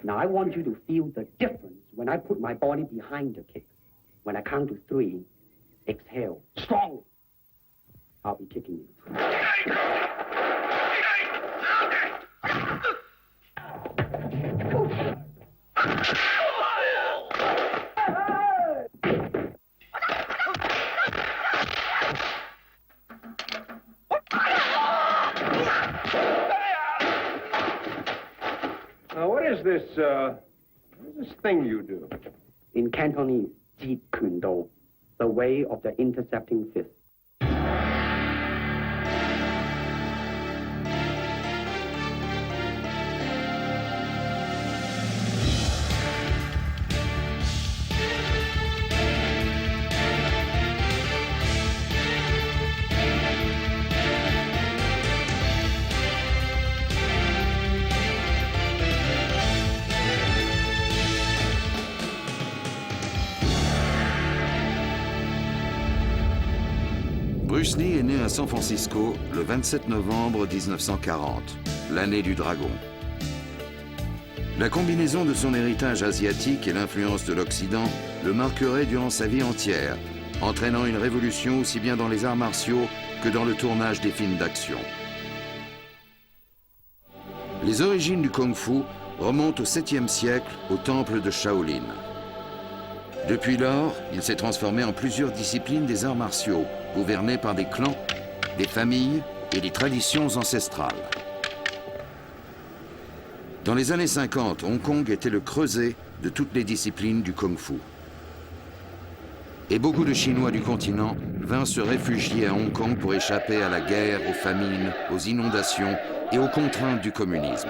Now I want you to feel the difference when I put my body behind the kick. When I count to 3, exhale. Strong. I'll be kicking you. What is this thing you do? In Cantonese, Jeet Kune Do, the way of the intercepting fist. Bruce Lee est né à San Francisco le 27 novembre 1940, l'année du dragon. La combinaison de son héritage asiatique et l'influence de l'Occident le marquerait durant sa vie entière, entraînant une révolution aussi bien dans les arts martiaux que dans le tournage des films d'action. Les origines du Kung-Fu remontent au 7e siècle au temple de Shaolin. Depuis lors, il s'est transformé en plusieurs disciplines des arts martiaux, gouvernées par des clans, des familles et des traditions ancestrales. Dans les années 50, Hong Kong était le creuset de toutes les disciplines du Kung-Fu. Et beaucoup de Chinois du continent vinrent se réfugier à Hong Kong pour échapper à la guerre, aux famines, aux inondations et aux contraintes du communisme.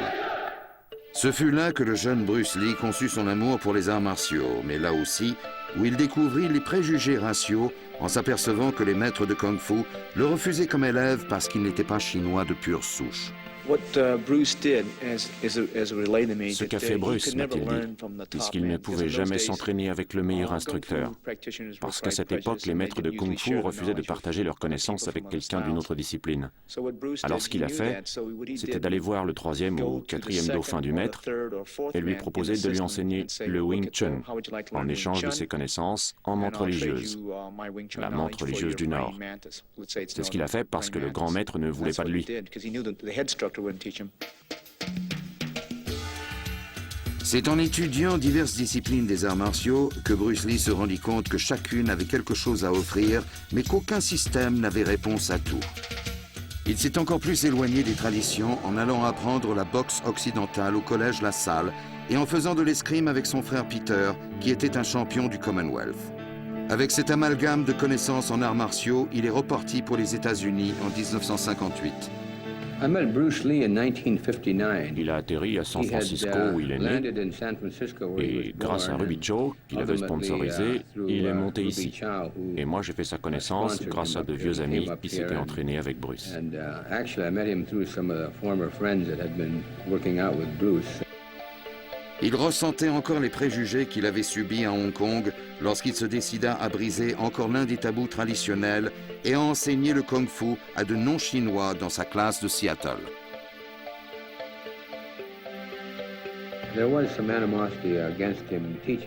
Ce fut là que le jeune Bruce Lee conçut son amour pour les arts martiaux, mais là aussi où il découvrit les préjugés raciaux en s'apercevant que les maîtres de Kung-Fu le refusaient comme élève parce qu'il n'était pas chinois de pure souche. Ce qu'a fait Bruce, m'a-t-il dit, puisqu'il ne pouvait jamais s'entraîner avec le meilleur instructeur, parce qu'à cette époque, les maîtres de Kung-Fu refusaient de partager leurs connaissances avec quelqu'un d'une autre discipline. Alors ce qu'il a fait, c'était d'aller voir le 3e ou 4e dauphin du maître et lui proposer de lui enseigner le Wing Chun, en échange de ses connaissances en montre religieuse, la montre religieuse du Nord. C'est ce qu'il a fait parce que le grand maître ne voulait pas de lui. C'est en étudiant diverses disciplines des arts martiaux que Bruce Lee se rendit compte que chacune avait quelque chose à offrir, mais qu'aucun système n'avait réponse à tout. Il s'est encore plus éloigné des traditions en allant apprendre la boxe occidentale au collège La Salle et en faisant de l'escrime avec son frère Peter, qui était un champion du Commonwealth. Avec cet amalgame de connaissances en arts martiaux, il est reparti pour les États-Unis en 1958. Il a atterri à San Francisco où il est né et grâce à Ruby Cho, qu'il avait sponsorisé, il est monté ici. Et moi j'ai fait sa connaissance grâce à de vieux amis qui s'étaient entraînés avec Bruce. Il ressentait encore les préjugés qu'il avait subis à Hong Kong lorsqu'il se décida à briser encore l'un des tabous traditionnels et à enseigner le Kung-Fu à de non-chinois dans sa classe de Seattle.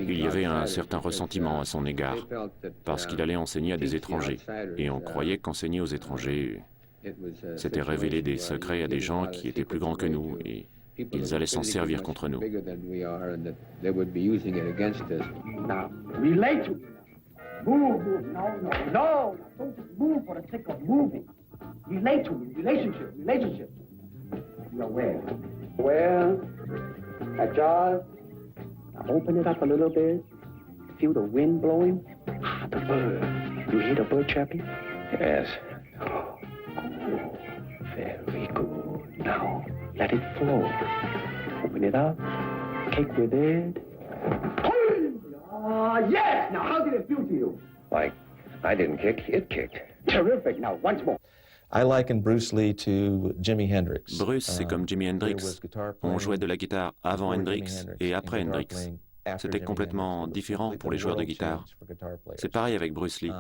Il y avait un certain ressentiment à son égard, parce qu'il allait enseigner à des étrangers, et on croyait qu'enseigner aux étrangers, c'était révéler des secrets à des gens qui étaient plus grands que nous, et ils allaient s'en servir contre nous. Now, relate to me. Move, move. No. Don't just move for the sake of moving. Relate to me. Relationship. You're where? Where? At jaws. Now open it up a little bit. Feel the wind blowing. Ah, the bird. You hear the bird chirping? Yes. Oh, very good. Now, let it flow. Open it up. Kick with it. Yes! Now, how did it feel to you? Like, I didn't kick, it kicked. Terrific. Now, once more. I liken Bruce Lee to Jimi Hendrix. Bruce, c'est comme Jimi Hendrix. On jouait de la guitare avant Hendrix et après Hendrix. C'était complètement différent pour les joueurs de guitare. C'est pareil avec Bruce Lee.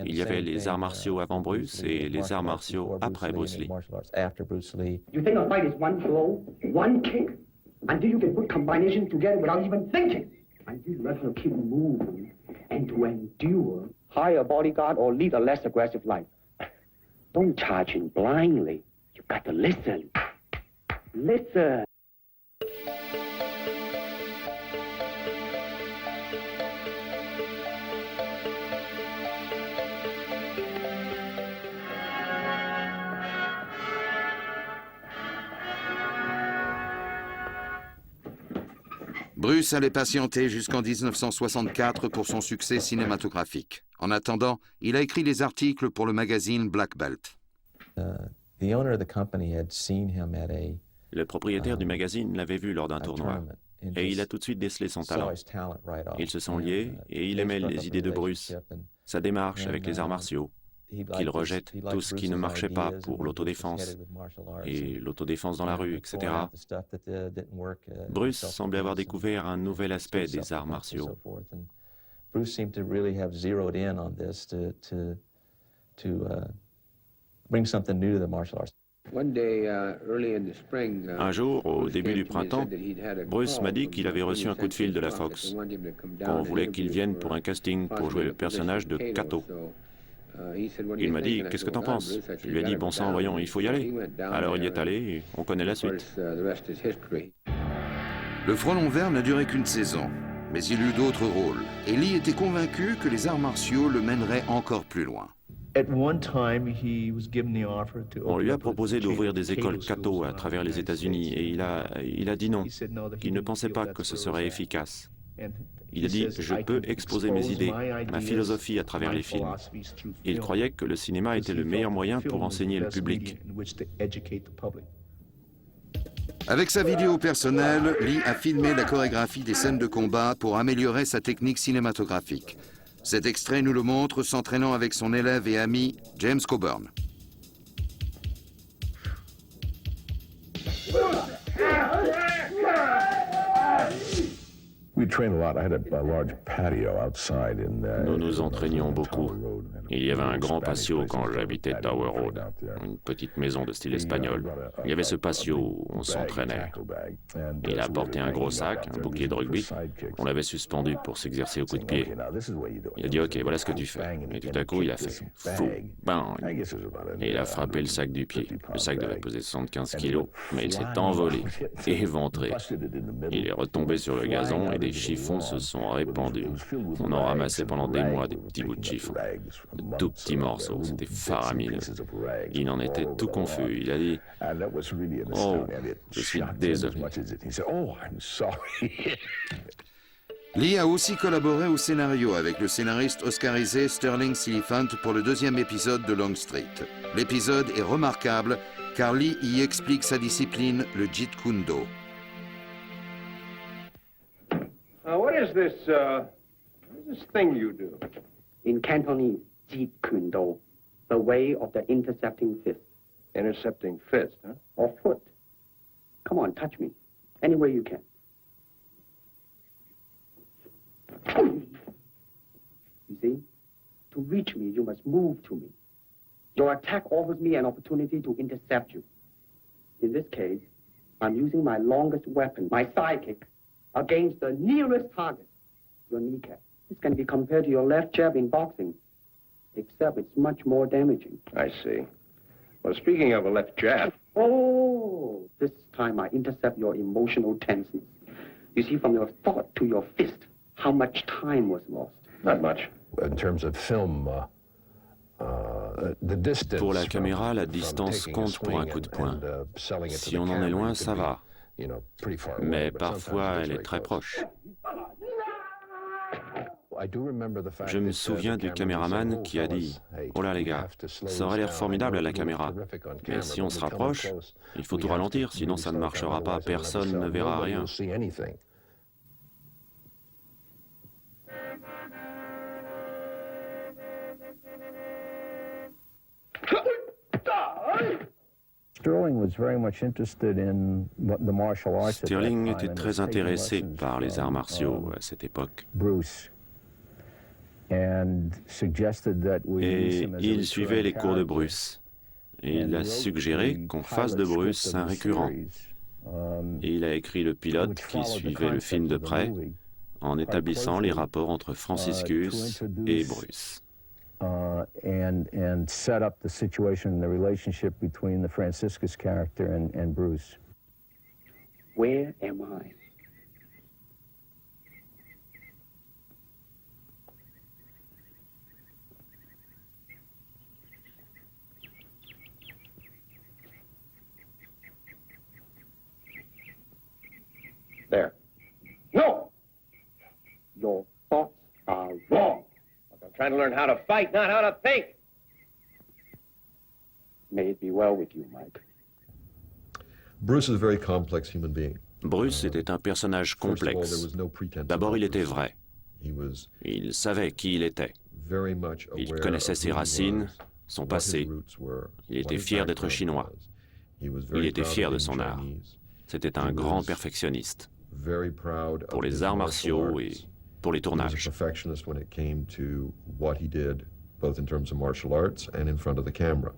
Il y avait les arts martiaux avant Bruce et les arts martiaux après Bruce Lee. You think a fight is one blow, one kick? Until you can put combinations together without even thinking. Until you have to keep moving and to endure. Hire a bodyguard or lead a less aggressive life. Don't charge in blindly. You've got to listen. Listen. Bruce allait patienter jusqu'en 1964 pour son succès cinématographique. En attendant, il a écrit des articles pour le magazine Black Belt. Le propriétaire du magazine l'avait vu lors d'un tournoi et il a tout de suite décelé son talent. Ils se sont liés et il aimait les idées de Bruce, sa démarche avec les arts martiaux, qu'il rejette tout ce qui ne marchait pas pour l'autodéfense et l'autodéfense dans la rue, etc. Bruce semblait avoir découvert un nouvel aspect des arts martiaux. Bruce seemed to really have zeroed in on this to bring something new to the martial arts. Un jour, au début du printemps, Bruce m'a dit qu'il avait reçu un coup de fil de la Fox, qu'on voulait qu'il vienne pour un casting pour jouer le personnage de Kato. Il m'a dit « Qu'est-ce que t'en penses ?» Je lui ai dit « Bon sang, voyons, il faut y aller. » Alors il y est allé et on connaît la suite. Le Frelon Vert n'a duré qu'une saison, mais il eut d'autres rôles. Et Lee était convaincu que les arts martiaux le mèneraient encore plus loin. On lui a proposé d'ouvrir des écoles Kato à travers les États-Unis et il a dit non, qu'il ne pensait pas que ce serait efficace. Il a dit « Je peux exposer mes idées, ma philosophie à travers les films ». Il croyait que le cinéma était le meilleur moyen pour enseigner le public. Avec sa vidéo personnelle, Lee a filmé la chorégraphie des scènes de combat pour améliorer sa technique cinématographique. Cet extrait nous le montre s'entraînant avec son élève et ami James Coburn. Nous nous entraînions beaucoup. Il y avait un grand patio quand j'habitais Tower Road, une petite maison de style espagnol. Il y avait ce patio où on s'entraînait. Il a apporté un gros sac, un bouclier de rugby. On l'avait suspendu pour s'exercer au coup de pied. Il a dit « Ok, voilà ce que tu fais ». Et tout à coup, il a fait « fou, bang ». Et il a frappé le sac du pied. Le sac devait peser 75 kilos, mais il s'est envolé, éventré. Il est retombé sur le gazon et des chiffons se sont répandus. On en ramassait pendant des mois des petits bouts de chiffons. De tout petits morceaux, c'était faramineux. Il en était tout confus. Il a dit « Oh, je suis désolé ». Lee a aussi collaboré au scénario avec le scénariste oscarisé Sterling Siliphant pour le deuxième épisode de Long Street. L'épisode est remarquable car Lee y explique sa discipline, le Jeet Kune Do. What is this thing you do? In Cantonese, Jeet Kune Do, the way of the intercepting fist. Intercepting fist, huh? Or foot. Come on, touch me. Any way you can. You see? To reach me, you must move to me. Your attack offers me an opportunity to intercept you. In this case, I'm using my longest weapon, my sidekick, against the nearest target, your kneecap. This can be compared to your left jab in boxing, except it's much more damaging. I see. Well, speaking of a left jab... Oh, this time I intercept your emotional tenseness. You see, from your thought to your fist, how much time was lost. Not much. In terms of film, Pour la caméra, la distance compte pour un coup de poing. Si on en est loin, ça va. Mais parfois, elle est très proche. Je me souviens du caméraman qui a dit « Oh là les gars, ça aurait l'air formidable à la caméra, mais si on se rapproche, il faut tout ralentir, sinon ça ne marchera pas, personne ne verra rien. » Sterling était très intéressé par les arts martiaux à cette époque. Et il suivait les cours de Bruce. Et il a suggéré qu'on fasse de Bruce un récurrent. Et il a écrit le pilote qui suivait le film de près en établissant les rapports entre Franciscus et Bruce. And set up the situation, the relationship between the Franciscus character and Bruce. Where am I? There. No! Your thoughts are wrong. I'm trying to learn how to fight, not how to think. May it be well with you, Mike. Bruce is a very complex human being. Bruce était un personnage First of all, there complexe. was no pretense D'abord, about il était Bruce. vrai. He was Il savait qui il était. very much Il aware connaissait of ses who he racines, was, son what his passé. roots were, Il what était his fier d'être background chinois. was. He was Il very était proud fier of de being son art. Chinese, C'était un grand perfectionniste very proud pour of les his arts martial martiaux et arts. pour les He was a tournages. perfectionist when it came to what he did, both in terms of martial arts and in front of the camera.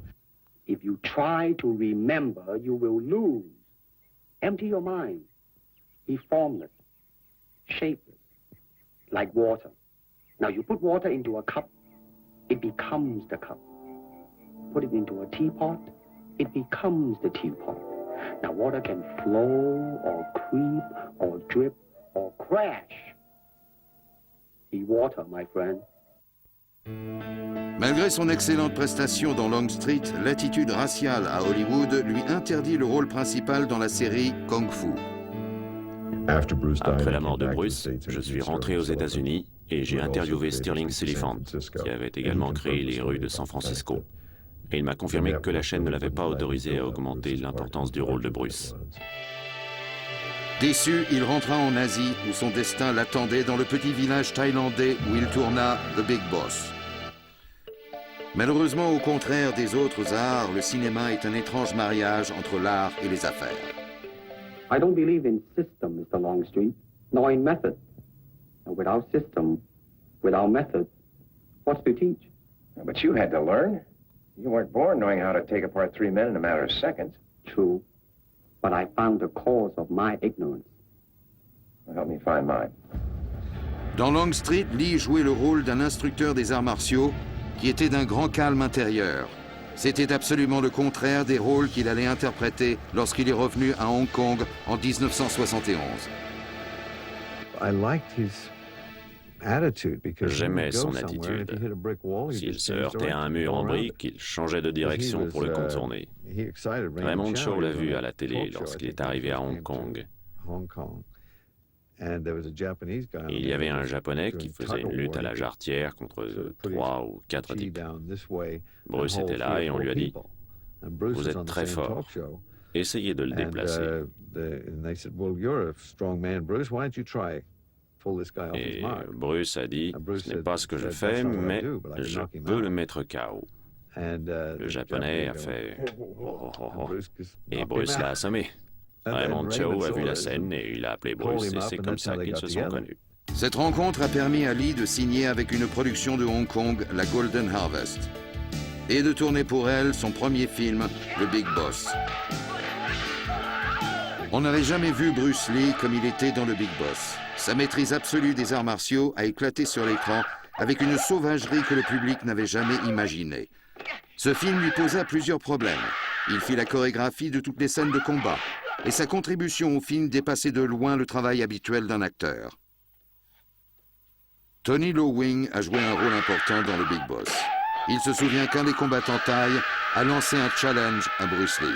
If you try to remember, you will lose. Empty your mind. Be formless, shapeless, like water. Now you put water into a cup, it becomes the cup. Put it into a teapot, it becomes the teapot. Now water can flow or creep or drip or crash. Be water, my friend. Malgré son excellente prestation dans Long Street, l'attitude raciale à Hollywood lui interdit le rôle principal dans la série Kung Fu. Après la mort de Bruce, je suis rentré aux États-Unis et j'ai interviewé Sterling Siliphant, qui avait également créé les rues de San Francisco. Et il m'a confirmé que la chaîne ne l'avait pas autorisé à augmenter l'importance du rôle de Bruce. Déçu, il rentra en Asie où son destin l'attendait dans le petit village thaïlandais où il tourna The Big Boss. Malheureusement, au contraire des autres arts, le cinéma est un étrange mariage entre l'art et les affaires. I don't believe in system, Mr. Longstreet, nor in method. And without system, without method, what's to teach? But you had to learn. You weren't born knowing how to take apart three men in a matter of seconds. True, but I found the cause of my ignorance. Well, help me find mine. Dans Long Street, Lee jouait le rôle d'un instructeur des arts martiaux qui était d'un grand calme intérieur. C'était absolument le contraire des rôles qu'il allait interpréter lorsqu'il est revenu à Hong Kong en 1971. J'aimais son attitude. S'il se heurtait à un mur en briques, il changeait de direction pour le contourner. Raymond Chow l'a vu à la télé lorsqu'il est arrivé à Hong Kong. Il y avait un Japonais qui faisait une lutte à la jarretière contre 3 ou 4 types. Bruce était là et on lui a dit « Vous êtes très fort, essayez de le déplacer. » Et Bruce a dit « Ce n'est pas ce que je fais, mais je peux le mettre KO. » Le Japonais a fait « Oh, oh, oh. » Et Bruce l'a assommé. Raymond Chow a vu la scène et il a appelé Bruce et c'est comme ça qu'ils se sont connus. Cette rencontre a permis à Lee de signer avec une production de Hong Kong, la Golden Harvest, et de tourner pour elle son premier film, The Big Boss. On n'avait jamais vu Bruce Lee comme il était dans le Big Boss. Sa maîtrise absolue des arts martiaux a éclaté sur l'écran avec une sauvagerie que le public n'avait jamais imaginée. Ce film lui posa plusieurs problèmes. Il fit la chorégraphie de toutes les scènes de combat, et sa contribution au film dépassait de loin le travail habituel d'un acteur. Tony Lo Wing a joué un rôle important dans le Big Boss. Il se souvient qu'un des combattants thaï a lancé un challenge à Bruce Lee.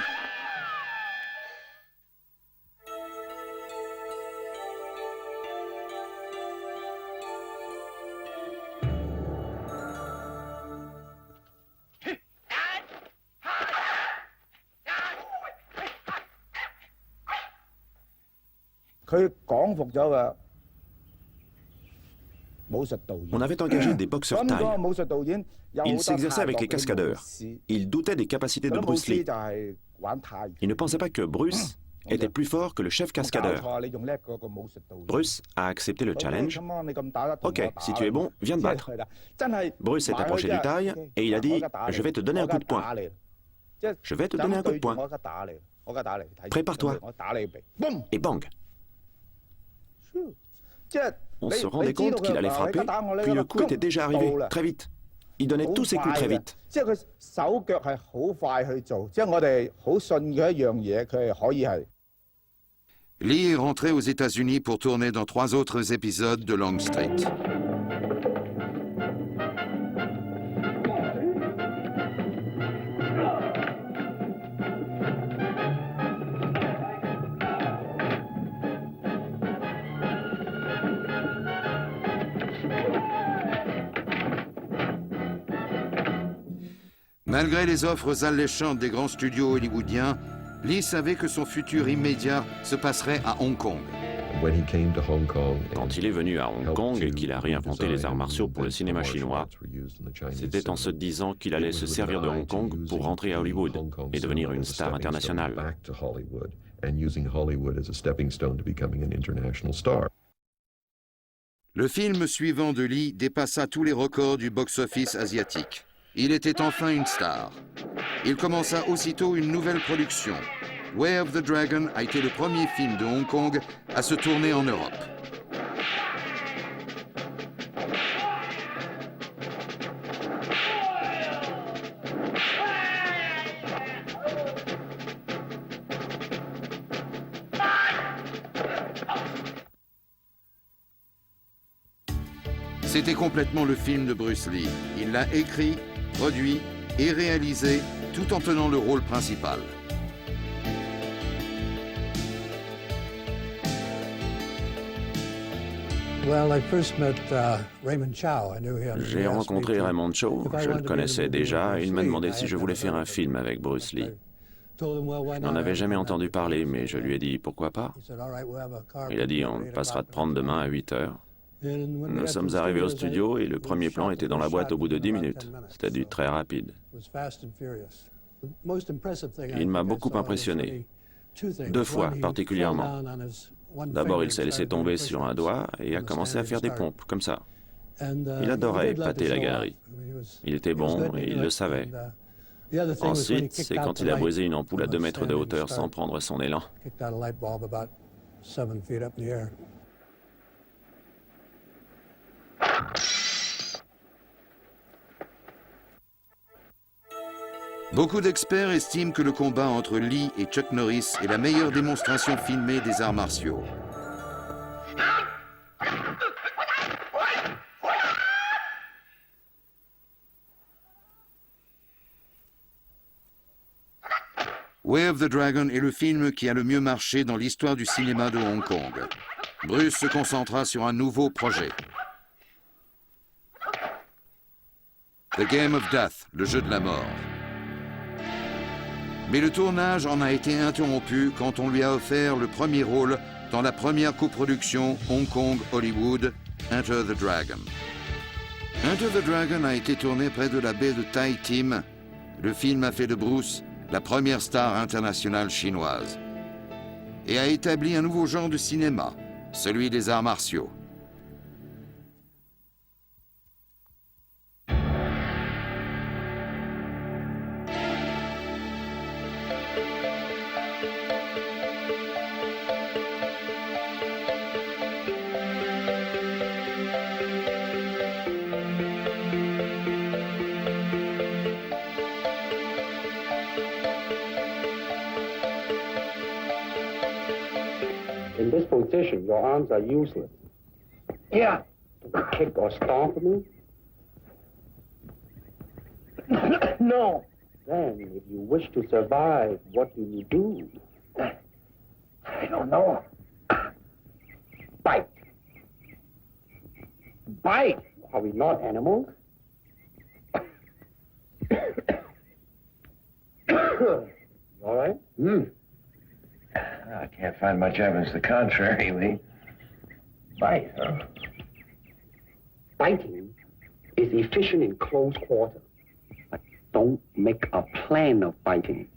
On avait engagé des boxeurs thaï. Ils s'exerçaient avec les cascadeurs. Ils doutaient des capacités de Bruce Lee. Ils ne pensaient pas que Bruce était plus fort que le chef cascadeur. Bruce a accepté le challenge. « Ok, si tu es bon, viens te battre. » Bruce s'est approché du thaï et il a dit « Je vais te donner un coup de poing. » Je vais te donner un coup de poing. Prépare-toi. Et bang! On se rendait compte qu'il allait frapper, puis le coup était déjà arrivé, très vite. Il donnait tous ses coups très vite. Lee est rentré aux États-Unis pour tourner dans 3 autres épisodes de Long Street. Malgré les offres alléchantes des grands studios hollywoodiens, Lee savait que son futur immédiat se passerait à Hong Kong. Quand il est venu à Hong Kong et qu'il a réinventé les arts martiaux pour le cinéma chinois, c'était en se disant qu'il allait se servir de Hong Kong pour rentrer à Hollywood et devenir une star internationale. Le film suivant de Lee dépassa tous les records du box-office asiatique. Il était enfin une star. Il commença aussitôt une nouvelle production. Way of the Dragon a été le premier film de Hong Kong à se tourner en Europe. C'était complètement le film de Bruce Lee. Il l'a écrit, produit et réalisé tout en tenant le rôle principal. J'ai rencontré Raymond Chow, je le connaissais déjà, et il m'a demandé si je voulais faire un film avec Bruce Lee. Je n'en avais jamais entendu parler, mais je lui ai dit pourquoi pas. Il a dit on passera te prendre demain à 8 heures. Nous sommes arrivés au studio et le premier plan était dans la boîte au bout de 10 minutes. C'était du très rapide. Il m'a beaucoup impressionné. 2 fois particulièrement. D'abord, il s'est laissé tomber sur un doigt et a commencé à faire des pompes, comme ça. Il adorait épater la galerie. Il était bon et il le savait. Ensuite, c'est quand il a brisé une ampoule à 2 mètres de hauteur sans prendre son élan. Beaucoup d'experts estiment que le combat entre Lee et Chuck Norris est la meilleure démonstration filmée des arts martiaux. Way of the Dragon est le film qui a le mieux marché dans l'histoire du cinéma de Hong Kong. Bruce se concentra sur un nouveau projet. The Game of Death, le jeu de la mort. Mais le tournage en a été interrompu quand on lui a offert le premier rôle dans la première coproduction Hong Kong-Hollywood, Enter the Dragon. Enter the Dragon a été tourné près de la baie de Tai Tim. Le film a fait de Bruce la première star internationale chinoise et a établi un nouveau genre de cinéma, celui des arts martiaux. In this position, your arms are useless. Yeah. Kick or stomp me? No. Then, if you wish to survive, what do you do? I don't know. Bite. Bite? Are we not animals? All right? I can't find much evidence to the contrary, Lee. Bite, huh? Biting is efficient in close quarter. But don't make a plan of biting.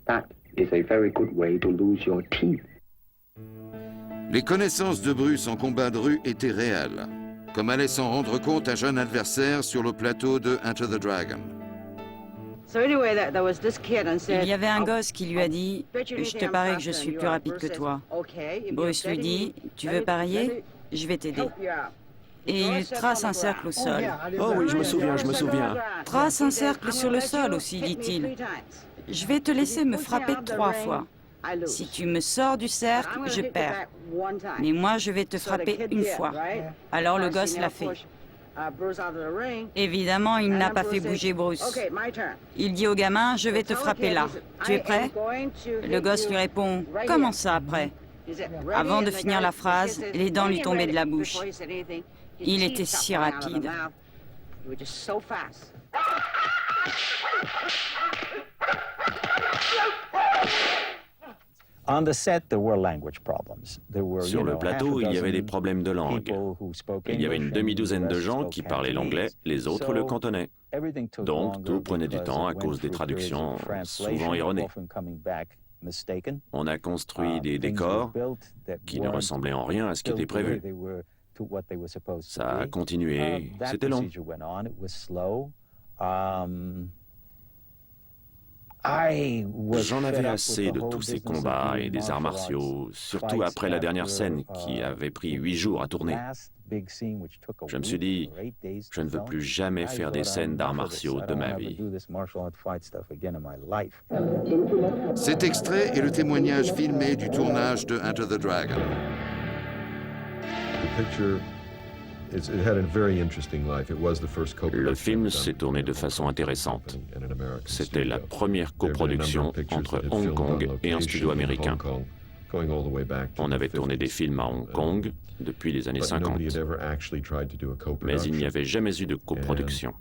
That is a very good way to lose your teeth. Les connaissances de Bruce en combat de rue étaient réelles, comme allait s'en rendre compte un jeune adversaire sur le plateau de Enter the Dragon. Il y avait un gosse qui lui a dit « Je te parie que je suis plus rapide que toi ». Bruce lui dit « Tu veux parier? Je vais t'aider ». Et il trace un cercle au sol. Oh oui, je me souviens. Trace un cercle sur le sol aussi, dit-il. Je vais te laisser me frapper 3 fois. Si tu me sors du cercle, je perds. Mais moi, je vais te frapper 1 fois. Alors le gosse l'a fait. Évidemment, il n'a pas fait bouger Bruce. Il dit au gamin, je vais te frapper là. Tu es prêt? Le gosse lui répond, comment ça après? Avant de finir la phrase, les dents lui tombaient de la bouche. Il était si rapide. Sur le plateau, il y avait des problèmes de langue. Il y avait une demi-douzaine de gens qui parlaient l'anglais, les autres le cantonais. Donc, tout prenait du temps à cause des traductions souvent erronées. On a construit des décors qui ne ressemblaient en rien à ce qui était prévu. Ça a continué, c'était long. J'en avais assez de tous ces combats et des arts martiaux, surtout après la dernière scène qui avait pris 8 jours à tourner. Je me suis dit, je ne veux plus jamais faire des scènes d'arts martiaux de ma vie. Cet extrait est le témoignage filmé du tournage de Enter the Dragon. Le film s'est tourné de façon intéressante. C'était la première coproduction entre Hong Kong et un studio américain. On avait tourné des films à Hong Kong depuis les années 50, mais il n'y avait jamais eu de coproduction.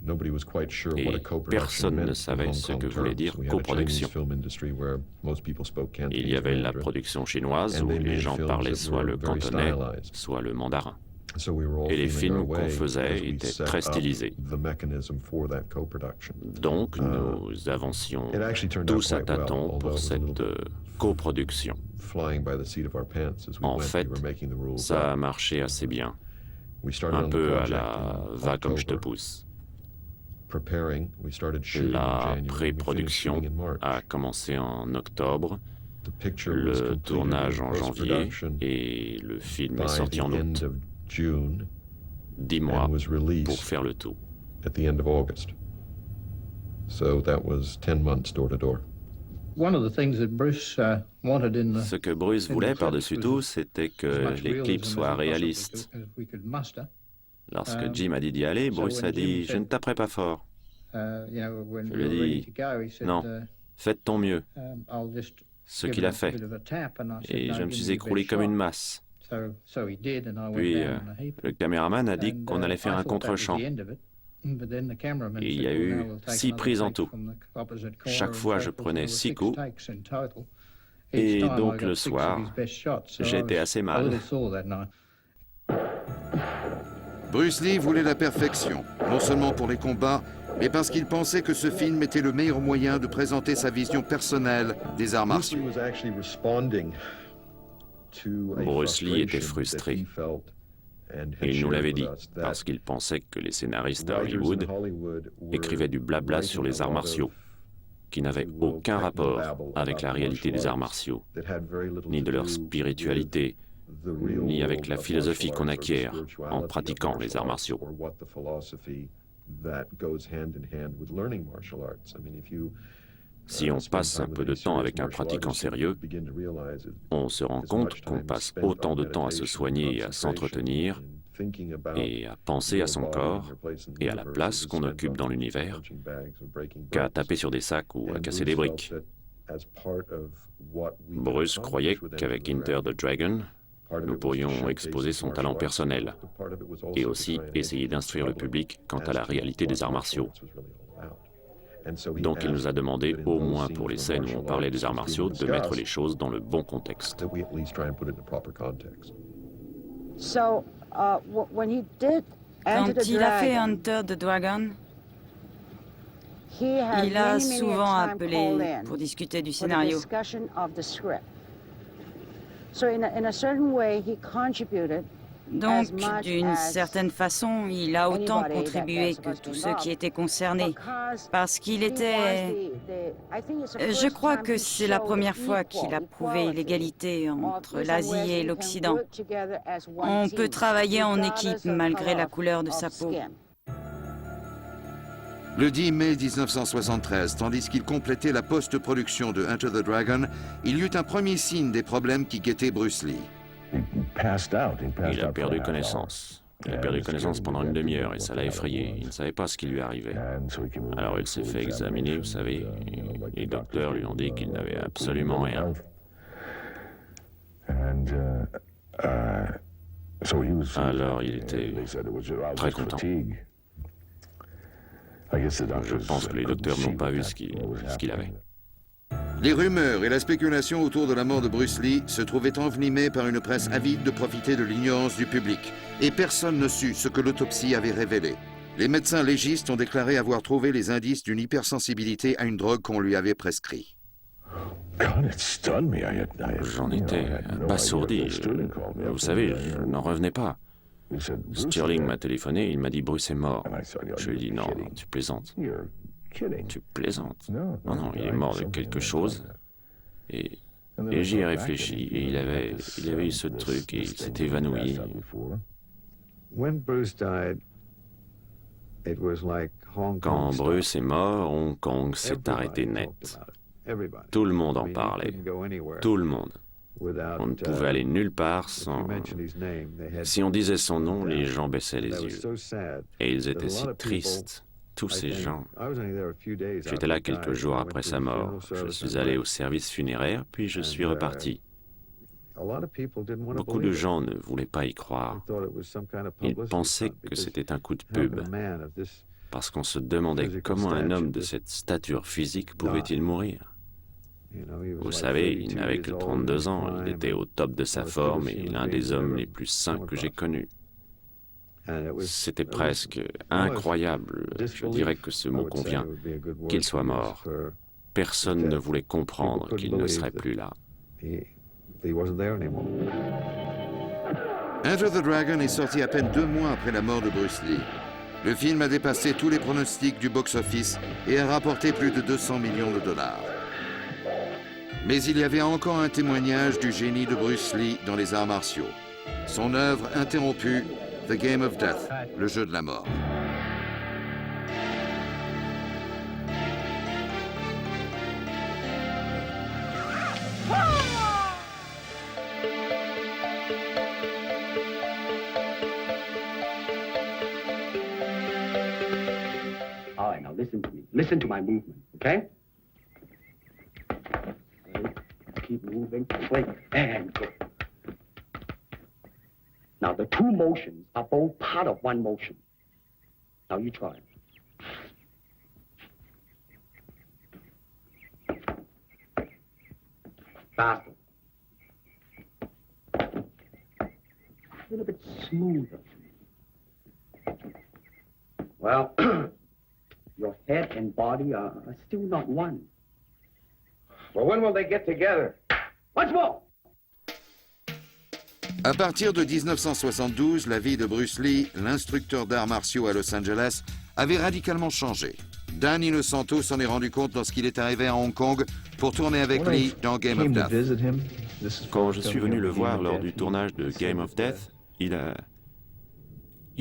Et personne ne savait ce que voulait dire coproduction. Il y avait la production chinoise où les gens parlaient soit le cantonais, soit le mandarin. Et les films qu'on faisait étaient très stylisés. Donc, nous avancions tous à tâtons pour cette coproduction. En fait, ça a marché assez bien. Un peu à la « va comme je te pousse ». La pré-production a commencé en octobre, le tournage en janvier et le film est sorti en août. 10 mois pour faire le tout. Ce que Bruce voulait par-dessus tout, c'était que les clips soient réalistes. Lorsque Jim a dit d'y aller, Bruce a dit « Je ne taperai pas fort ». Je lui ai dit « Non, fais de ton mieux ». Ce qu'il a fait. Et je me suis écroulé comme une masse. Puis, le caméraman a dit qu'on allait faire un contre-champ. Et il y a eu 6 prises en tout. Chaque fois, je prenais 6 coups. Et donc, le soir, j'étais assez mal. Bruce Lee voulait la perfection, non seulement pour les combats, mais parce qu'il pensait que ce film était le meilleur moyen de présenter sa vision personnelle des arts martiaux. Bruce Lee était frustré. Et il nous l'avait dit, parce qu'il pensait que les scénaristes à Hollywood écrivaient du blabla sur les arts martiaux, qui n'avait aucun rapport avec la réalité des arts martiaux, ni de leur spiritualité, ni avec la philosophie qu'on acquiert en pratiquant les arts martiaux. Si on passe un peu de temps avec un pratiquant sérieux, on se rend compte qu'on passe autant de temps à se soigner et à s'entretenir et à penser à son corps et à la place qu'on occupe dans l'univers qu'à taper sur des sacs ou à casser des briques. Bruce croyait qu'avec Enter the Dragon, nous pourrions exposer son talent personnel et aussi essayer d'instruire le public quant à la réalité des arts martiaux. Donc il nous a demandé, au moins pour les scènes où on parlait des arts martiaux, de mettre les choses dans le bon contexte. Quand il a fait Enter the Dragon, il a souvent appelé pour discuter du scénario. Donc, d'une certaine façon, il a autant contribué que tous ceux qui étaient concernés, parce qu'il était... Je crois que c'est la première fois qu'il a prouvé l'égalité entre l'Asie et l'Occident. On peut travailler en équipe malgré la couleur de sa peau. Le 10 mai 1973, tandis qu'il complétait la post-production de Enter the Dragon, il y eut un premier signe des problèmes qui guettaient Bruce Lee. Il a perdu connaissance. Il a perdu connaissance pendant une demi-heure et ça l'a effrayé. Il ne savait pas ce qui lui arrivait. Alors il s'est fait examiner, vous savez. Les docteurs lui ont dit qu'il n'avait absolument rien. Alors il était très content. Je pense que les docteurs n'ont pas vu ce qu'il avait. Les rumeurs et la spéculation autour de la mort de Bruce Lee se trouvaient envenimées par une presse avide de profiter de l'ignorance du public. Et personne ne sut ce que l'autopsie avait révélé. Les médecins légistes ont déclaré avoir trouvé les indices d'une hypersensibilité à une drogue qu'on lui avait prescrite. J'en étais abasourdi. Vous savez, je n'en revenais pas. Stirling m'a téléphoné, il m'a dit « Bruce est mort ». Je lui ai dit « Non, tu plaisantes. Tu plaisantes. Non, il est mort de quelque chose. » Et j'y ai réfléchi, et il avait eu ce truc, et il s'est évanoui. Quand Bruce est mort, Hong Kong s'est arrêté net. Tout le monde en parlait. Tout le monde. On ne pouvait aller nulle part sans... Si on disait son nom, les gens baissaient les yeux. Et ils étaient si tristes, tous ces gens. J'étais là quelques jours après sa mort. Je suis allé au service funéraire, puis je suis reparti. Beaucoup de gens ne voulaient pas y croire. Ils pensaient que c'était un coup de pub, parce qu'on se demandait comment un homme de cette stature physique pouvait-il mourir. Vous savez, il n'avait que 32 ans, il était au top de sa forme et l'un des hommes les plus sains que j'ai connus. C'était presque incroyable, je dirais que ce mot convient, qu'il soit mort. Personne ne voulait comprendre qu'il ne serait plus là. Enter the Dragon est sorti à peine 2 mois après la mort de Bruce Lee. Le film a dépassé tous les pronostics du box-office et a rapporté plus de 200 millions de dollars. Mais il y avait encore un témoignage du génie de Bruce Lee dans les arts martiaux. Son œuvre interrompue, The Game of Death, le jeu de la mort. All right, now listen to me. Listen to my movement, okay? Keep moving, wait, and go. Now, the two motions are both part of one motion. Now, you try. Faster. A little bit smoother. Well, your head and body are still not one. Well, when will they get together? Once more! À partir de 1972, la vie de Bruce Lee, l'instructeur d'arts martiaux à Los Angeles, avait radicalement changé. Dan Inosanto s'en est rendu compte lorsqu'il est arrivé à Hong Kong pour tourner avec Lee dans Game of Death. Quand je suis venu le voir lors du tournage de Game of Death, il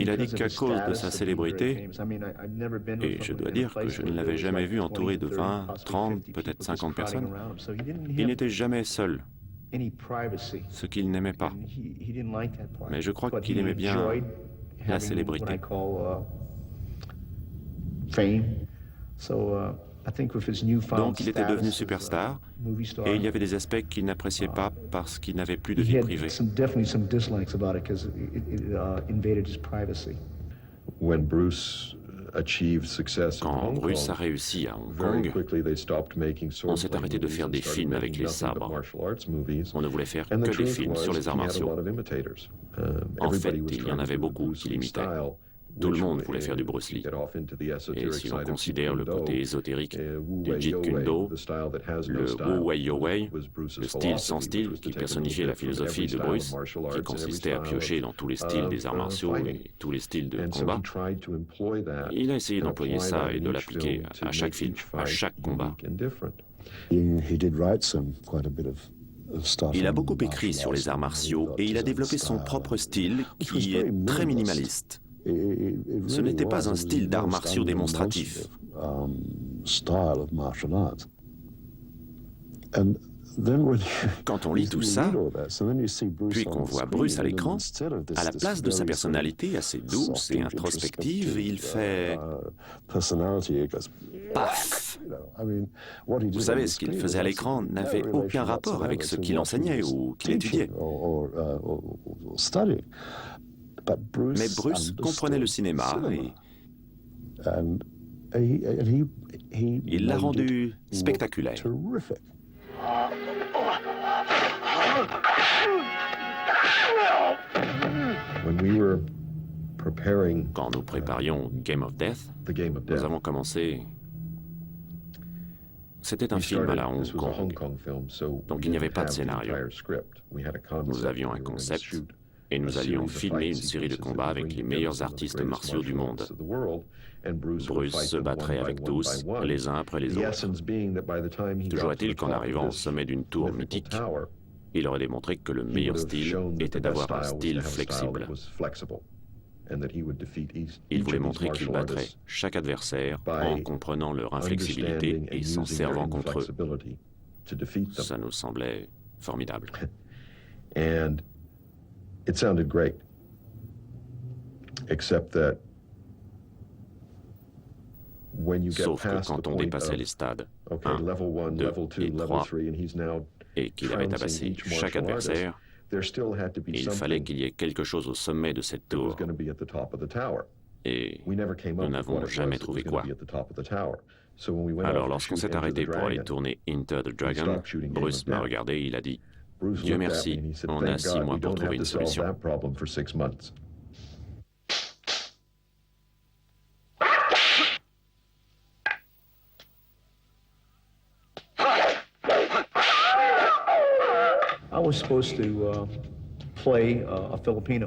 a dit qu'à cause de sa célébrité, et je dois dire que je ne l'avais jamais vu entouré de 20, 30, peut-être 50 personnes, il n'était jamais seul, ce qu'il n'aimait pas. Mais je crois qu'il aimait bien la célébrité. Donc il était devenu superstar, et il y avait des aspects qu'il n'appréciait pas parce qu'il n'avait plus de vie privée. Quand Bruce a réussi à Hong Kong, on s'est arrêté de faire des films avec les sabres. On ne voulait faire que des films sur les arts martiaux. En fait, il y en avait beaucoup qui l'imitaient. Tout le monde voulait faire du Bruce Lee. Et si l'on considère le côté ésotérique du Jeet Kune Do, le Wu Wei Yo Wei, le style sans style qui personnifiait la philosophie de Bruce, qui consistait à piocher dans tous les styles des arts martiaux et tous les styles de combat, il a essayé d'employer ça et de l'appliquer à chaque film, à chaque combat. Il a beaucoup écrit sur les arts martiaux et il a développé son propre style qui est très minimaliste. Ce n'était pas un style d'arts martiaux démonstratif. Quand on lit tout ça, puis qu'on voit Bruce à l'écran, à la place de sa personnalité assez douce et introspective, il fait... paf! Vous savez, ce qu'il faisait à l'écran n'avait aucun rapport avec ce qu'il enseignait ou qu'il étudiait. Mais Bruce comprenait le cinéma et il l'a rendu spectaculaire. Quand nous préparions Game of Death, nous avons commencé... C'était un film à la Hong Kong, donc il n'y avait pas de scénario. Nous avions un concept et nous allions filmer une série de combats avec les meilleurs artistes martiaux du monde. Bruce se battrait avec tous, les uns après les autres. Toujours est-il qu'en arrivant au sommet d'une tour mythique, il aurait démontré que le meilleur style était d'avoir un style flexible. Il voulait montrer qu'il battrait chaque adversaire en comprenant leur inflexibilité et s'en servant contre eux. Ça nous semblait formidable. It sounded great, except that Sauf que quand on dépassait les stades 1, 2 et 3, et qu'il avait tabassé chaque adversaire, il fallait qu'il y ait quelque chose au sommet de cette tour. Et nous n'avons jamais trouvé quoi. Alors lorsqu'on s'est arrêté pour aller tourner Enter the Dragon, Bruce m'a regardé et il a dit « Dieu merci, on a 6 mois pour trouver une solution. »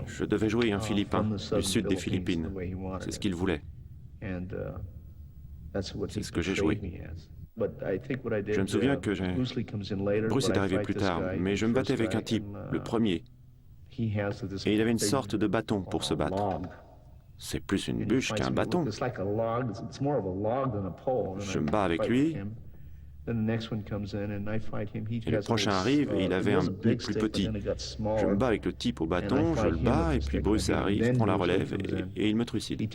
Je devais jouer un Philippin du sud des Philippines. C'est ce qu'il voulait. C'est ce que j'ai joué. Je me souviens que Bruce est arrivé plus tard, mais je me battais avec un type, le premier. Et il avait une sorte de bâton pour se battre. C'est plus une bûche qu'un bâton. Je me bats avec lui. Et le prochain arrive et il avait un but plus petit. Je me bats avec le type au bâton, je le bats, et puis Bruce arrive, prend la relève et il me trucide.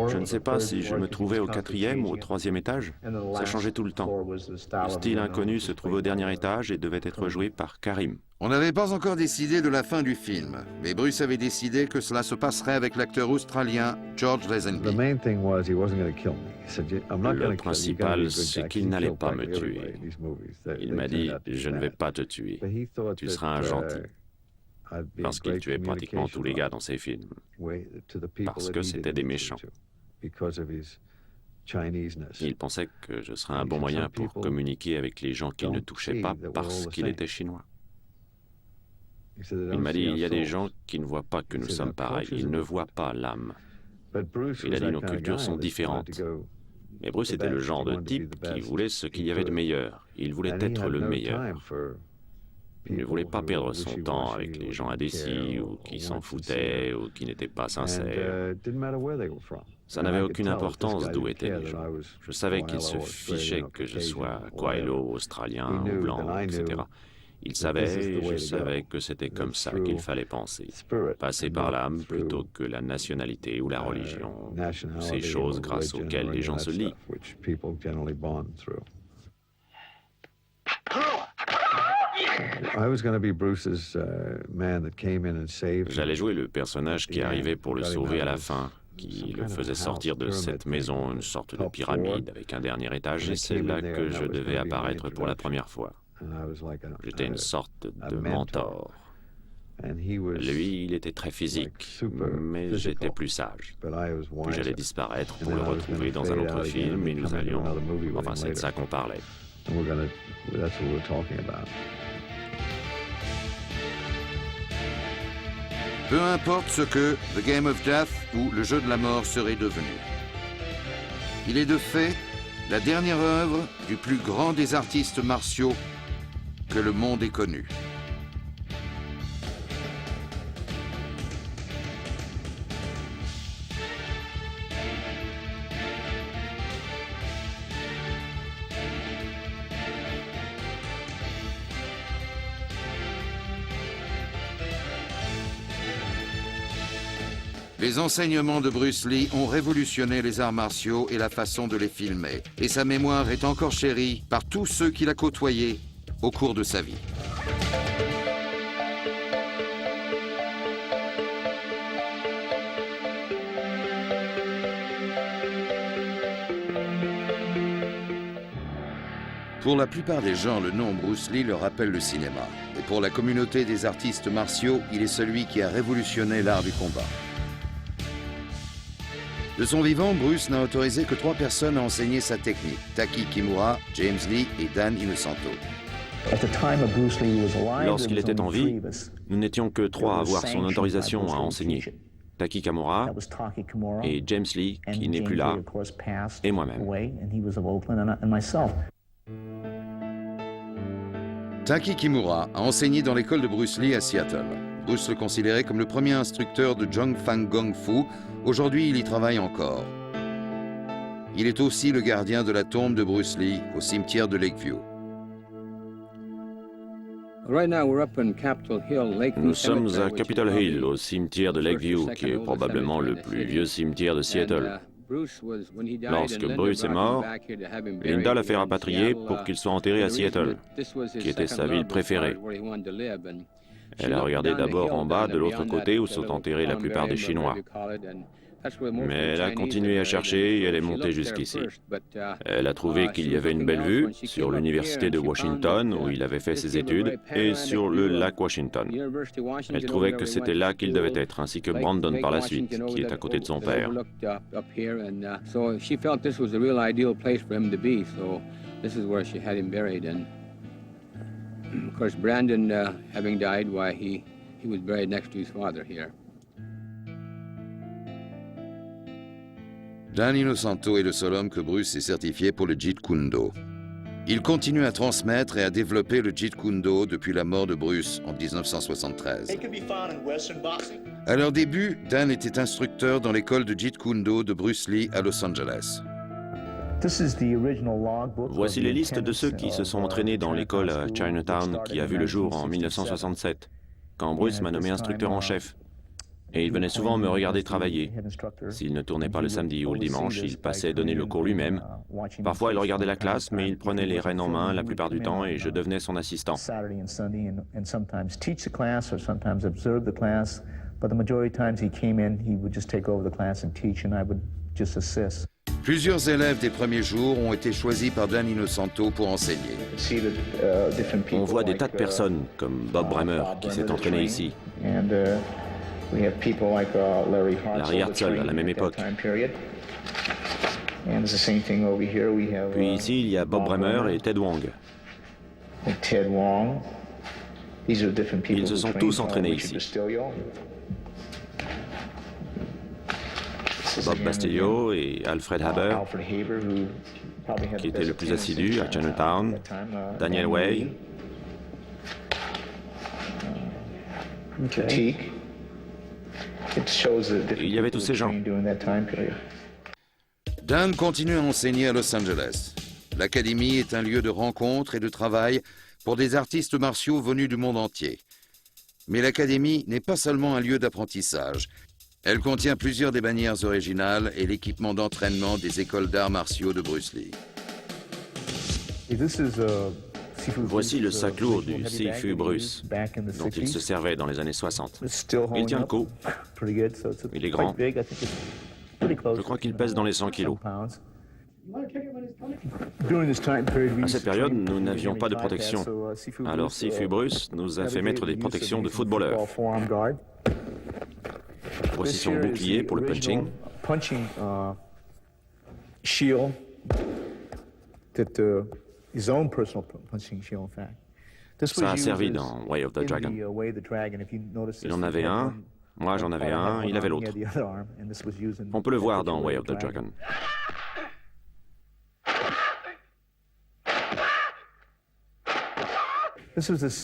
Je ne sais pas si je me trouvais au 4e ou au 3e étage. Ça changeait tout le temps. Le style inconnu se trouvait au dernier étage et devait être joué par Karim. On n'avait pas encore décidé de la fin du film, mais Bruce avait décidé que cela se passerait avec l'acteur australien George Lazenby. Le principal, c'est qu'il n'allait pas me tuer. Il m'a dit « Je ne vais pas te tuer. Tu seras un gentil. » Parce qu'il tuait pratiquement tous les gars dans ses films. Parce que c'était des méchants. Il pensait que je serais un bon moyen pour communiquer avec les gens qu'il ne touchait pas parce qu'il était chinois. Il m'a dit, il y a des gens qui ne voient pas que nous sommes pareils, ils ne voient pas l'âme. Il a dit, nos cultures sont différentes. Mais Bruce était le genre de type qui voulait ce qu'il y avait de meilleur. Il voulait être le meilleur. Il ne voulait pas perdre son temps avec les gens indécis ou qui s'en foutaient ou qui n'étaient pas sincères. Ça n'avait aucune importance d'où étaient les gens. Je savais qu'ils se fichaient que je sois Kwailo, australien ou blanc, etc. Il savait et je savais que c'était comme ça qu'il fallait penser. Passer par l'âme plutôt que la nationalité ou la religion, ces choses grâce auxquelles les gens se lient. J'allais jouer le personnage qui arrivait pour le sauver à la fin, qui le faisait sortir de cette maison, une sorte de pyramide avec un dernier étage, et c'est là que je devais apparaître pour la première fois. J'étais une sorte de mentor. Lui, il était très physique, mais j'étais plus sage. Puis j'allais disparaître pour le retrouver dans un autre film et nous allions... Enfin, c'est de ça qu'on parlait. Peu importe ce que The Game of Death ou Le Jeu de la Mort serait devenu. Il est de fait la dernière œuvre du plus grand des artistes martiaux que le monde ait connu. Les enseignements de Bruce Lee ont révolutionné les arts martiaux et la façon de les filmer. Et sa mémoire est encore chérie par tous ceux qu'il a côtoyés au cours de sa vie. Pour la plupart des gens, le nom Bruce Lee leur rappelle le cinéma. Et pour la communauté des artistes martiaux, il est celui qui a révolutionné l'art du combat. De son vivant, Bruce n'a autorisé que 3 personnes à enseigner sa technique, Taki Kimura, James Lee et Dan Inosanto. Lorsqu'il était en vie, nous n'étions que 3 à avoir son autorisation à enseigner. Taki Kimura et James Lee, qui n'est plus là, et moi-même. Taki Kimura a enseigné dans l'école de Bruce Lee à Seattle. Bruce le considérait comme le premier instructeur de Zhong Fang Gong Fu. Aujourd'hui, il y travaille encore. Il est aussi le gardien de la tombe de Bruce Lee au cimetière de Lakeview. Nous sommes à Capitol Hill, au cimetière de Lakeview, qui est probablement le plus vieux cimetière de Seattle. Lorsque Bruce est mort, Linda l'a fait rapatrier pour qu'il soit enterré à Seattle, qui était sa ville préférée. Elle a regardé d'abord en bas, de l'autre côté, où sont enterrés la plupart des Chinois. Mais elle a continué à chercher et elle est montée jusqu'ici. Elle a trouvé qu'il y avait une belle vue sur l'université de Washington, où il avait fait ses études, et sur le lac Washington. Elle trouvait que c'était là qu'il devait être, ainsi que Brandon par la suite, qui est à côté de son père. Of course, Brandon, having died, why he was buried next to his father here. Dan Inosanto est le seul homme que Bruce ait certifié pour le Jeet Kune Do. Il continue à transmettre et à développer le Jeet Kune Do depuis la mort de Bruce en 1973. À leur début, Dan était instructeur dans l'école de Jeet Kune Do de Bruce Lee à Los Angeles. Voici les listes de ceux qui se sont entraînés dans l'école à Chinatown qui a vu le jour en 1967, quand Bruce m'a nommé instructeur en chef. Et il venait souvent me regarder travailler. S'il ne tournait pas le samedi ou le dimanche, il passait donner le cours lui-même. Parfois, il regardait la classe, mais il prenait les rênes en main la plupart du temps et je devenais son assistant. Plusieurs élèves des premiers jours ont été choisis par Dan Inosanto pour enseigner. On voit des tas de personnes, comme Bob Bremer, qui s'est entraîné ici. Larry Hartzell, à la même époque. Puis ici, il y a Bob Bremer et Ted Wong. Ils se sont tous entraînés ici. Bob Bastiglio et Alfred Haber, qui était le plus assidu à Chinatown, Daniel Way, il y avait tous ces gens. Dan continue à enseigner à Los Angeles. L'académie est un lieu de rencontre et de travail pour des artistes martiaux venus du monde entier. Mais l'académie n'est pas seulement un lieu d'apprentissage. Elle contient plusieurs des bannières originales et l'équipement d'entraînement des écoles d'arts martiaux de Bruce Lee. Voici le sac lourd du Sifu Bruce, dont il se servait dans les années 60. Il tient le coup. Il est grand. Je crois qu'il pèse dans les 100 kilos. À cette période, nous n'avions pas de protection. Alors Sifu Bruce nous a fait mettre des protections de footballeur. Position bouclier pour le punching. Ça a servi dans Way of the Dragon. Il en avait un, moi j'en avais un, il avait l'autre. On peut le voir dans Way of the Dragon.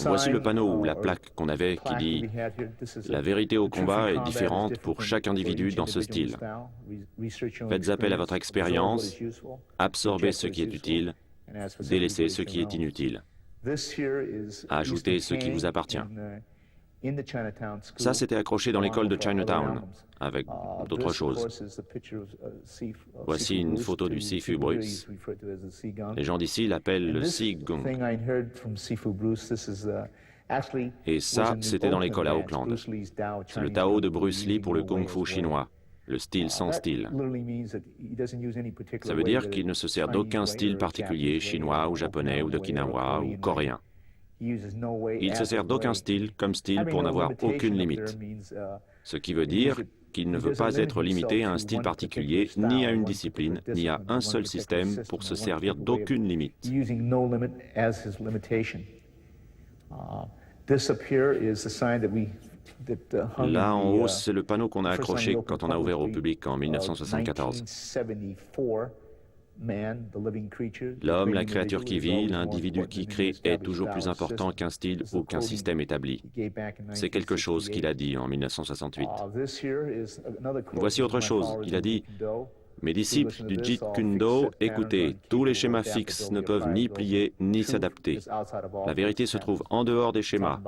Voici le panneau ou la plaque qu'on avait qui dit « La vérité au combat est différente pour chaque individu dans ce style. Faites appel à votre expérience, absorbez ce qui est utile, délaissez ce qui est inutile. Ajoutez ce qui vous appartient. » Ça, c'était accroché dans l'école de Chinatown, avec d'autres choses. Voici une photo du Sifu Bruce. Les gens d'ici l'appellent le Sigong. Et ça, c'était dans l'école à Auckland. C'est le Tao de Bruce Lee pour le Kung Fu chinois, le style sans style. Ça veut dire qu'il ne se sert d'aucun style particulier, chinois ou japonais ou d'okinawa ou coréen. Il se sert d'aucun style comme style pour n'avoir aucune limite. Ce qui veut dire qu'il ne veut pas être limité à un style particulier, ni à une discipline, ni à un seul système pour se servir d'aucune limite. Là en haut, c'est le panneau qu'on a accroché quand on a ouvert au public en 1974. L'homme, la créature qui vit, l'individu qui crée est toujours plus important qu'un style ou qu'un système établi. C'est quelque chose qu'il a dit en 1968. Voici autre chose. Il a dit « Mes disciples du Jeet Kune Do, écoutez, tous les schémas fixes ne peuvent ni plier ni s'adapter. La vérité se trouve en dehors des schémas. »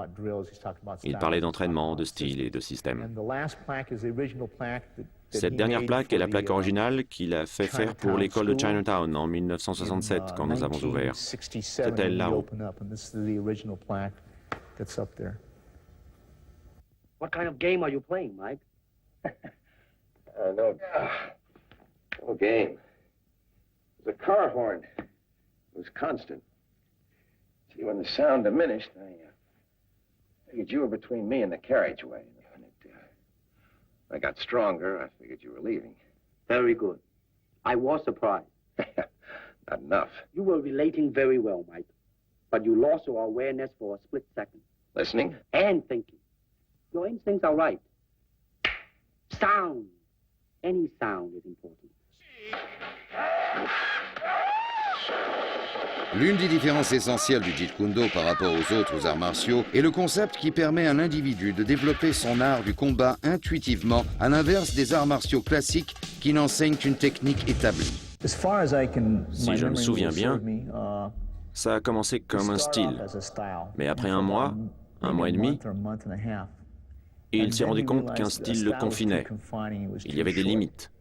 Il parlait d'entraînement, de style et de système. Cette dernière plaque est la plaque originale qu'il a fait faire pour l'école de Chinatown en 1967, quand nous avons ouvert. C'est elle là-haut. What kind of game are you playing, Mike? No game. It was a car horn. It was constant. See, when the sound diminished, I figured you were between me and the carriageway. I got stronger, I figured you were leaving. Very good. I was surprised. Not enough. You were relating very well, Mike. But you lost your awareness for a split second. Listening? And thinking. Your instincts are right. Sound. Any sound is important. L'une des différences essentielles du Jeet Kune Do par rapport aux autres arts martiaux est le concept qui permet à l'individu de développer son art du combat intuitivement, à l'inverse des arts martiaux classiques qui n'enseignent qu'une technique établie. Si je me souviens bien, ça a commencé comme un style, mais après un mois et demi, il s'est rendu compte qu'un style le confinait. Il y avait des limites.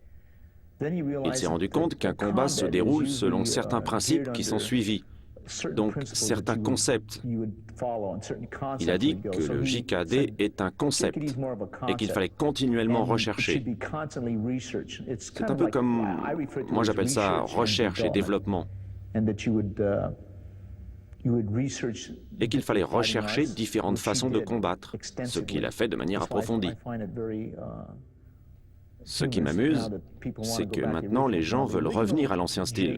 Il s'est rendu compte qu'un combat se déroule selon certains principes qui sont suivis, donc certains concepts. Il a dit que le JKD est un concept et qu'il fallait continuellement rechercher. C'est un peu comme, moi j'appelle ça recherche et développement. Et qu'il fallait rechercher différentes façons de combattre, ce qu'il a fait de manière approfondie. Ce qui m'amuse, c'est que maintenant les gens veulent revenir à l'ancien style.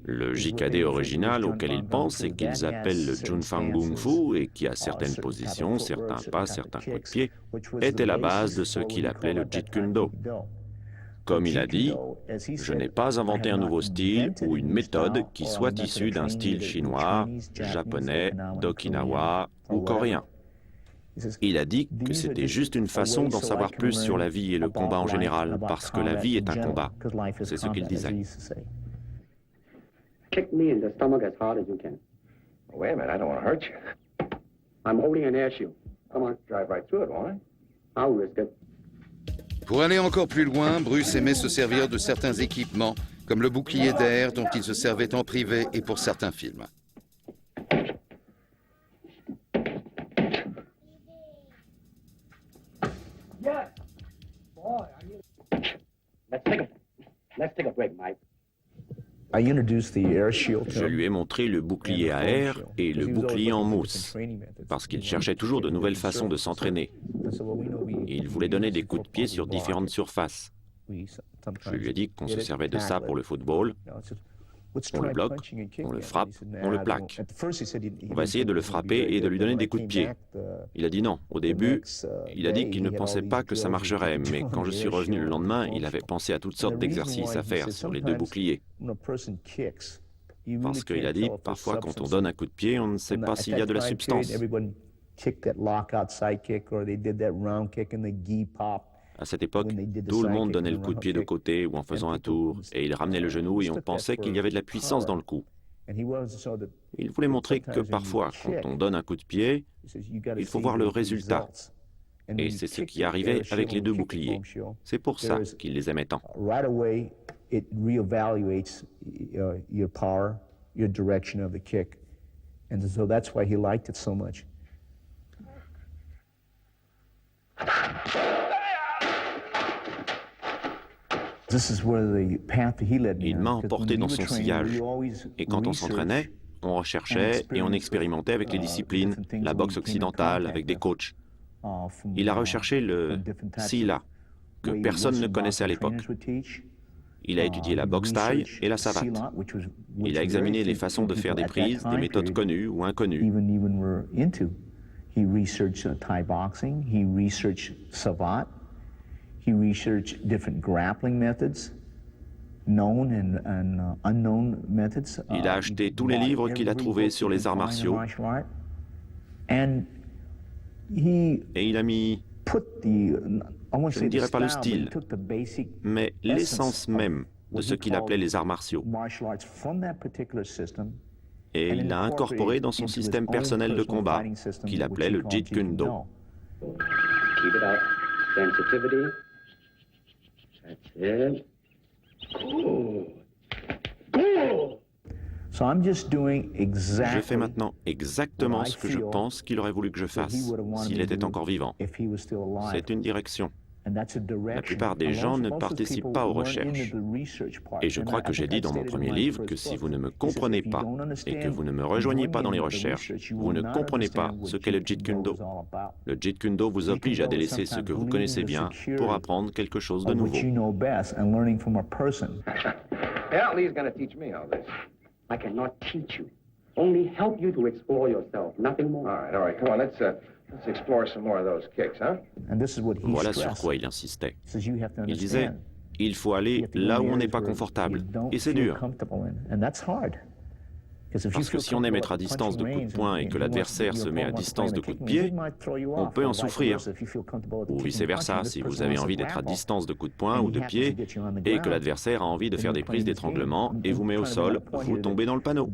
Le JKD original auquel ils pensent et qu'ils appellent le Junfang Kung Fu et qui a certaines positions, certains pas, certains coups de pied, était la base de ce qu'il appelait le Jeet Kune Do. Comme il a dit, je n'ai pas inventé un nouveau style ou une méthode qui soit issue d'un style chinois, japonais, d'Okinawa ou coréen. Il a dit que c'était juste une façon d'en savoir plus sur la vie et le combat en général, parce que la vie est un combat. C'est ce qu'il disait. Kick me in the stomach as hard as you can. Wait a minute, I don't want to hurt you. I'm holding an air shield. Come on. Drive right through it, won't I? I'll risk it. Pour aller encore plus loin, Bruce aimait se servir de certains équipements, comme le bouclier d'air dont il se servait en privé et pour certains films. Let's take a break, Mike. Je lui ai montré le bouclier à air et le bouclier en mousse, parce qu'il cherchait toujours de nouvelles façons de s'entraîner. Il voulait donner des coups de pied sur différentes surfaces. Je lui ai dit qu'on se servait de ça pour le football. On le bloque, on le frappe, on le plaque. On va essayer de le frapper et de lui donner des coups de pied. Il a dit non. Au début, il a dit qu'il ne pensait pas que ça marcherait, mais quand je suis revenu le lendemain, il avait pensé à toutes sortes d'exercices à faire sur les deux boucliers. Parce qu'il a dit, parfois quand on donne un coup de pied, on ne sait pas s'il y a de la substance. À cette époque, tout le monde donnait le coup de pied de côté ou en faisant un tour, et il ramenait le genou et on pensait qu'il y avait de la puissance dans le coup. Il voulait montrer que parfois, quand on donne un coup de pied, il faut voir le résultat. Et c'est ce qui arrivait avec les deux boucliers. C'est pour ça qu'il les aimait tant. Il m'a emporté dans son sillage. Et quand on s'entraînait, on recherchait et on expérimentait avec les disciplines, la boxe occidentale, avec des coachs. Il a recherché le Sila, que personne ne connaissait à l'époque. Il a étudié la boxe thaï et la savate. Il a examiné les façons de faire des prises, des méthodes connues ou inconnues. He researched Thai boxing, he researched savate. He researched different grappling methods, known and unknown methods. Il a acheté tous les livres qu'il a trouvés sur les arts martiaux. Et il a mis, je ne dirais pas le style, mais l'essence même de ce qu'il appelait les arts martiaux. Et il l'a incorporé dans son système personnel de combat, qu'il appelait le Jeet Kune Do. Keep it up. Sensitivity. That's it. Good. Good. Je fais maintenant exactement ce que je pense qu'il aurait voulu que je fasse, s'il était encore vivant. C'est une direction. La plupart des gens ne participent pas aux recherches. Et je crois que j'ai dit dans mon premier livre que si vous ne me comprenez pas et que vous ne me rejoignez pas dans les recherches, vous ne comprenez pas ce qu'est le Jeet Kune Do. Le Jeet Kune Do vous oblige à délaisser ce que vous connaissez bien pour apprendre quelque chose de nouveau. Lee's going to teach me all this. I cannot teach you. Only help you to explore yourself, nothing more. All right, come on, let's explore some more of those kicks, huh? Voilà sur quoi il insistait. Il disait, il faut aller là où on n'est pas confortable. Et c'est dur. Parce que si on aime être à distance de coups de poing et que l'adversaire se met à distance de coups de pied, on peut en souffrir. Ou vice-versa, si vous avez envie d'être à distance de coups de poing ou de pied et que l'adversaire a envie de faire des prises d'étranglement et vous met au sol, vous tombez dans le panneau.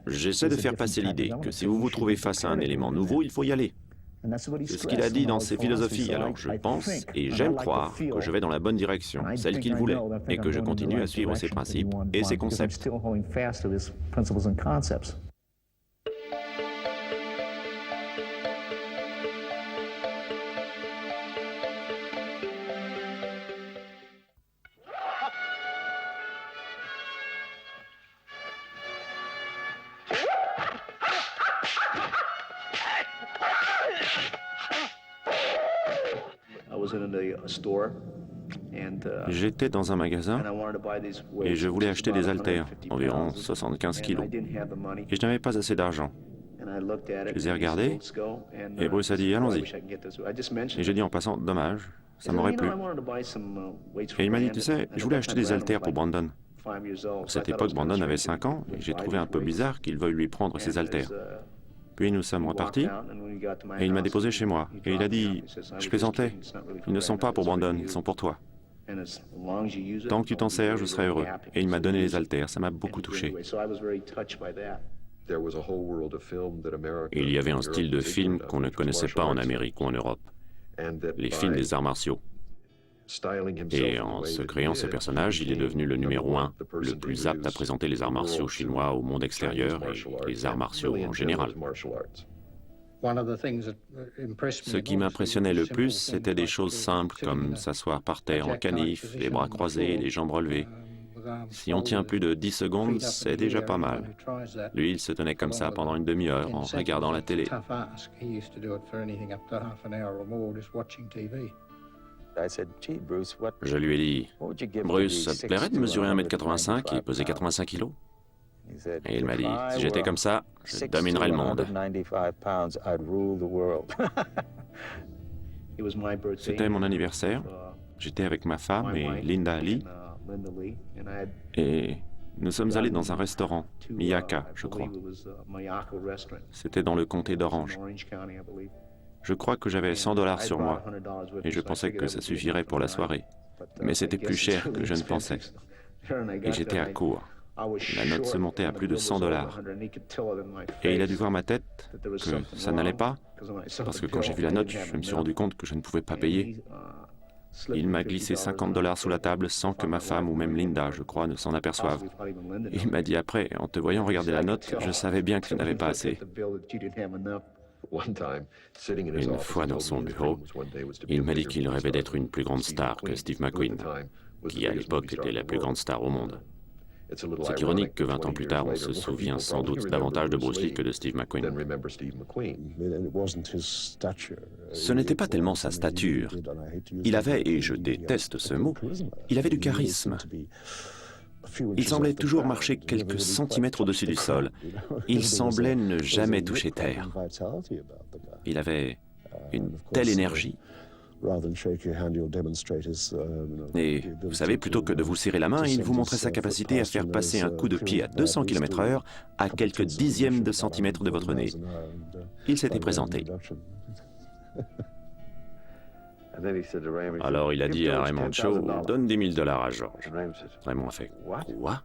J'essaie de faire passer l'idée que si vous vous trouvez face à un élément nouveau, il faut y aller. C'est ce qu'il a dit dans ses philosophies, alors je pense et j'aime croire que je vais dans la bonne direction, celle qu'il voulait, et que je continue à suivre ses principes et ses concepts. J'étais dans un magasin et je voulais acheter des haltères, environ 75 kilos. Et je n'avais pas assez d'argent. Je les ai regardés et Bruce a dit « Allons-y ». Et j'ai dit en passant « Dommage, ça m'aurait plu ». Et il m'a dit « Tu sais, je voulais acheter des haltères pour Brandon ». À cette époque, Brandon avait 5 ans et j'ai trouvé un peu bizarre qu'il veuille lui prendre ses haltères. Puis nous sommes repartis et il m'a déposé chez moi. Et il a dit « Je plaisantais, ils ne sont pas pour Brandon, ils sont pour toi. Tant que tu t'en sers, je serai heureux. » Et il m'a donné les haltères, ça m'a beaucoup touché. Il y avait un style de film qu'on ne connaissait pas en Amérique ou en Europe. Les films des arts martiaux. Et en se créant ce personnage, il est devenu le numéro 1, le plus apte à présenter les arts martiaux chinois au monde extérieur et les arts martiaux en général. Ce qui m'impressionnait le plus, c'était des choses simples comme s'asseoir par terre en canif, les bras croisés, les jambes relevées. Si on tient plus de 10 secondes, c'est déjà pas mal. Lui, il se tenait comme ça pendant une demi-heure en regardant la télé. Je lui ai dit, Bruce, ça te plairait de mesurer 1m85 et peser 85 kilos? Et il m'a dit, si j'étais comme ça, je dominerais le monde. C'était mon anniversaire. J'étais avec ma femme et Linda Lee. Et nous sommes allés dans un restaurant, Miyaka, je crois. C'était dans le comté d'Orange. Je crois que j'avais $100 sur moi et je pensais que ça suffirait pour la soirée. Mais c'était plus cher que je ne pensais. Et j'étais à court. La note se montait à plus de $100. Et il a dû voir ma tête, que ça n'allait pas, parce que quand j'ai vu la note, je me suis rendu compte que je ne pouvais pas payer. Il m'a glissé $50 sous la table sans que ma femme ou même Linda, je crois, ne s'en aperçoivent. Il m'a dit après, en te voyant regarder la note, je savais bien que tu n'avais pas assez. Une fois dans son bureau, il m'a dit qu'il rêvait d'être une plus grande star que Steve McQueen, qui à l'époque était la plus grande star au monde. C'est ironique que 20 ans plus tard, on se souvient sans doute davantage de Bruce Lee que de Steve McQueen. Ce n'était pas tellement sa stature. Il avait, et je déteste ce mot, il avait du charisme. Il semblait toujours marcher quelques centimètres au-dessus du sol. Il semblait ne jamais toucher terre. Il avait une telle énergie. Et vous savez, plutôt que de vous serrer la main, il vous montrait sa capacité à faire passer un coup de pied à 200 km/h à quelques dixièmes de centimètre de votre nez. Il s'était présenté. Alors il a dit à Raymond Cho, donne $10 000 à George. Raymond a fait, quoi?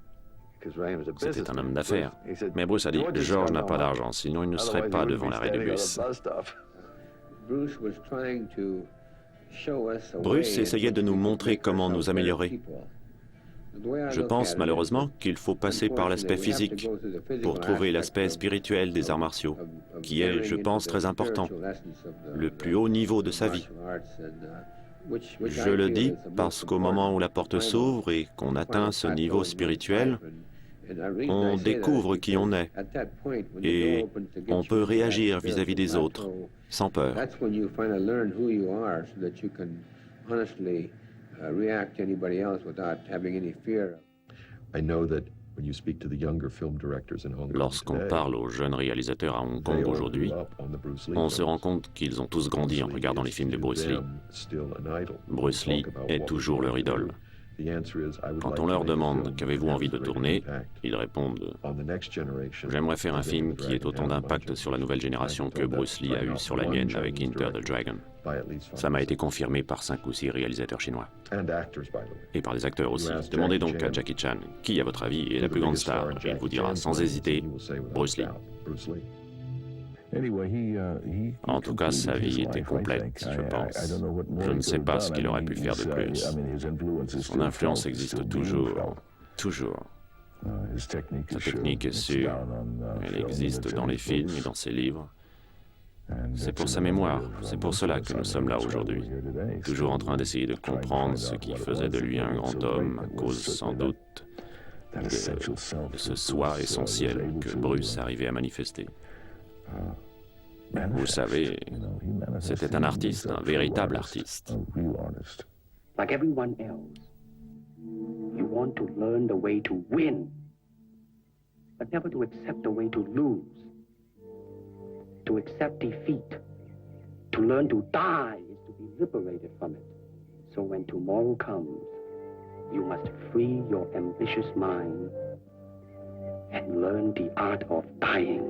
C'était un homme d'affaires. Mais Bruce a dit, George n'a pas d'argent, sinon il ne serait pas devant l'arrêt du bus. Bruce essayait de nous montrer comment nous améliorer. Je pense malheureusement qu'il faut passer par l'aspect physique pour trouver l'aspect spirituel des arts martiaux, qui est, je pense, très important, le plus haut niveau de sa vie. Je le dis parce qu'au moment où la porte s'ouvre et qu'on atteint ce niveau spirituel, on découvre qui on est et on peut réagir vis-à-vis des autres sans peur. Lorsqu'on parle aux jeunes réalisateurs à Hong Kong aujourd'hui, on se rend compte qu'ils ont tous grandi en regardant les films de Bruce Lee. Bruce Lee est toujours leur idole. Quand on leur demande « Qu'avez-vous envie de tourner ?», ils répondent « J'aimerais faire un film qui ait autant d'impact sur la nouvelle génération que Bruce Lee a eu sur la mienne avec Enter the Dragon ». Ça m'a été confirmé par 5 ou 6 réalisateurs chinois. Et par des acteurs aussi. Demandez donc à Jackie Chan, qui à votre avis est la plus grande star ? Et il vous dira sans hésiter, Bruce Lee. En tout cas, sa vie était complète, je pense. Je ne sais pas ce qu'il aurait pu faire de plus. Son influence existe toujours, toujours. Sa technique est sûre. Elle existe dans les films et dans ses livres. C'est pour sa mémoire, c'est pour cela que nous sommes là aujourd'hui. Toujours en train d'essayer de comprendre ce qui faisait de lui un grand homme, à cause sans doute de ce soi essentiel que Bruce arrivait à manifester. Vous savez, c'était un artiste, un véritable artiste. Like everyone else, you want to learn the way to win, but never to accept the way to lose, to accept defeat, to learn to die is to be liberated from it. So when tomorrow comes, you must free your ambitious mind and learn the art of dying.